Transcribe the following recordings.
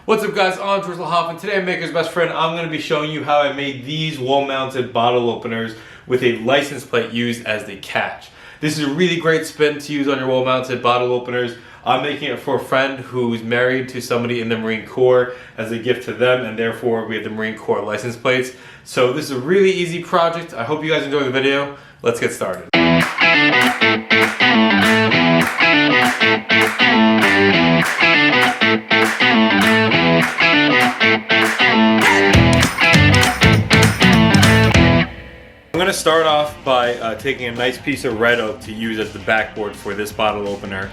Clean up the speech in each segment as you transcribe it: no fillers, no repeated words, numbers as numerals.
What's up guys, I'm Hoff, and today I'm Maker's Best Friend. I'm going to be showing you how I made these wall-mounted bottle openers with a license plate used as the catch. This is a really great spin to use on your wall-mounted bottle openers. I'm making it for a friend who's married to somebody in the Marine Corps as a gift to them, and therefore we have the Marine Corps license plates. So this is a really easy project. I hope you guys enjoy the video. Let's get started. I'm going to start off by taking a nice piece of red oak to use as the backboard for this bottle opener.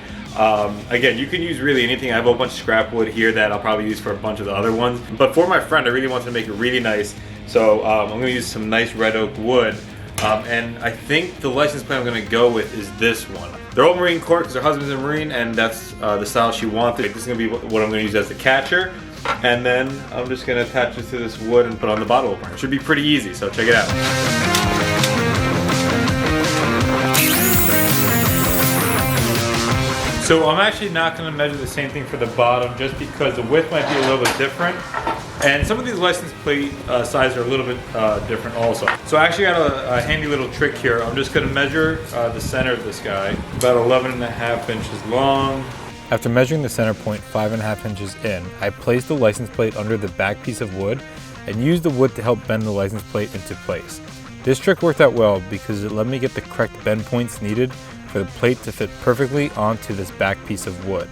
Again, you can use really anything. I have a bunch of scrap wood here that I'll probably use for a bunch of the other ones. But for my friend, I really wanted to make it really nice. So I'm going to use some nice red oak wood. And I think the license plate I'm going to go with is this one. They're all Marine Corps because her husband's a Marine, and that's the style she wanted. This is going to be what I'm going to use as the catcher. And then I'm just going to attach it to this wood and put on the bottle opener. It should be pretty easy, so check it out. So I'm actually not going to measure the same thing for the bottom just because the width might be a little bit different. And some of these license plate sizes are a little bit different also. So I actually got a handy little trick here. I'm just going to measure the center of this guy, about 11.5 inches long. After measuring the center point 5.5 inches in, I placed the license plate under the back piece of wood and used the wood to help bend the license plate into place. This trick worked out well because it let me get the correct bend points needed for the plate to fit perfectly onto this back piece of wood.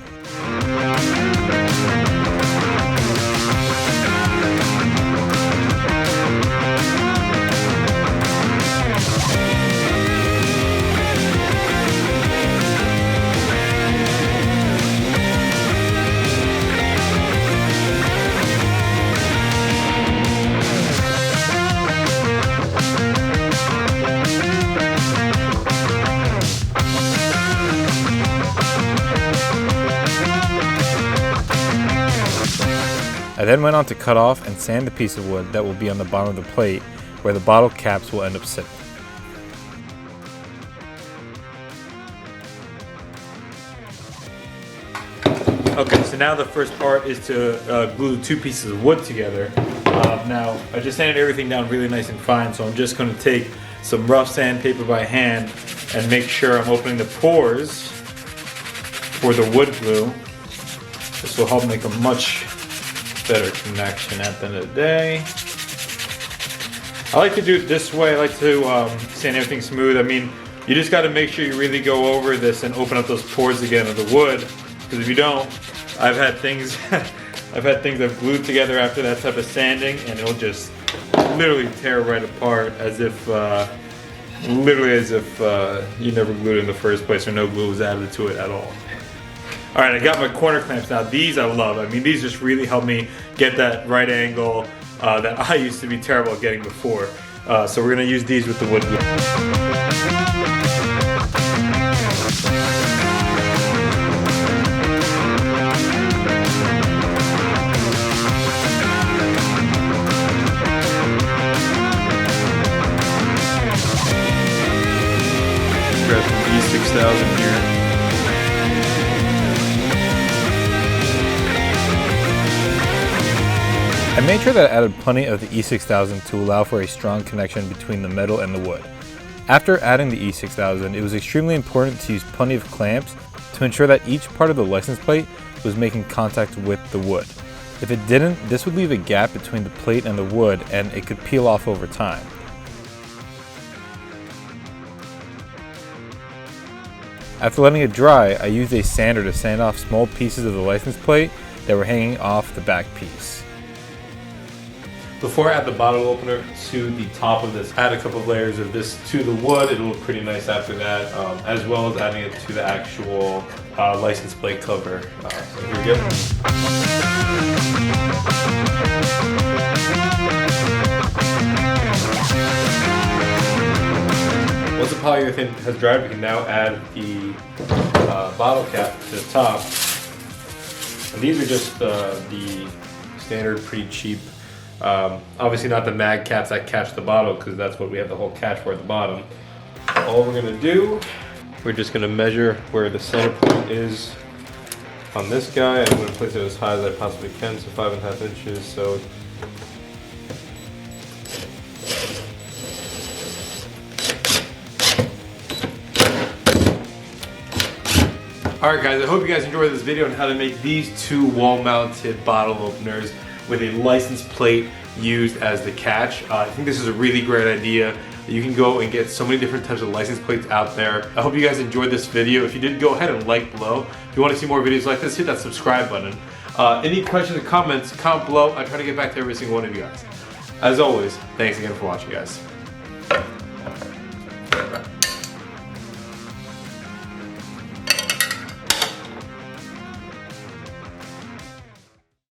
I then went on to cut off and sand the piece of wood that will be on the bottom of the plate where the bottle caps will end up sitting. Okay, so now the first part is to glue the two pieces of wood together. Now, I just sanded everything down really nice and fine, so I'm just going to take some rough sandpaper by hand and make sure I'm opening the pores for the wood glue. This will help make a much better connection at the end of the day. I like to do it this way. I like to sand everything smooth. I mean, you just got to make sure you really go over this and open up those pores again of the wood, because if you don't, I've had things I've glued together after that type of sanding, and it'll just literally tear right apart as if you never glued it in the first place or no glue was added to it at all. All right, I got my corner clamps now. These I love. I mean, these just really help me get that right angle that I used to be terrible at getting before. So we're gonna use these with the wood glue. Grab some E6000 here. I made sure that I added plenty of the E6000 to allow for a strong connection between the metal and the wood. After adding the E6000, it was extremely important to use plenty of clamps to ensure that each part of the license plate was making contact with the wood. If it didn't, this would leave a gap between the plate and the wood, and it could peel off over time. After letting it dry, I used a sander to sand off small pieces of the license plate that were hanging off the back piece. Before I add the bottle opener to the top of this, add a couple of layers of this to the wood. It'll look pretty nice after that, as well as adding it to the actual license plate cover. So here we go. Once the polyurethane has dried, we can now add the bottle cap to the top. And these are just the standard, pretty cheap. Obviously not the mag caps that catch the bottle, because that's what we have the whole catch for at the bottom. All we're gonna do, we're just gonna measure where the center point is on this guy. I'm going to place it as high as I possibly can, so 5.5 inches. So Alright guys, I hope you guys enjoyed this video on how to make these two wall-mounted bottle openers with a license plate used as the catch. I think this is a really great idea. You can go and get so many different types of license plates out there. I hope you guys enjoyed this video. If you did, go ahead and like below. If you want to see more videos like this, hit that subscribe button. Any questions or comments, comment below. I try to get back to every single one of you guys. As always, thanks again for watching, guys.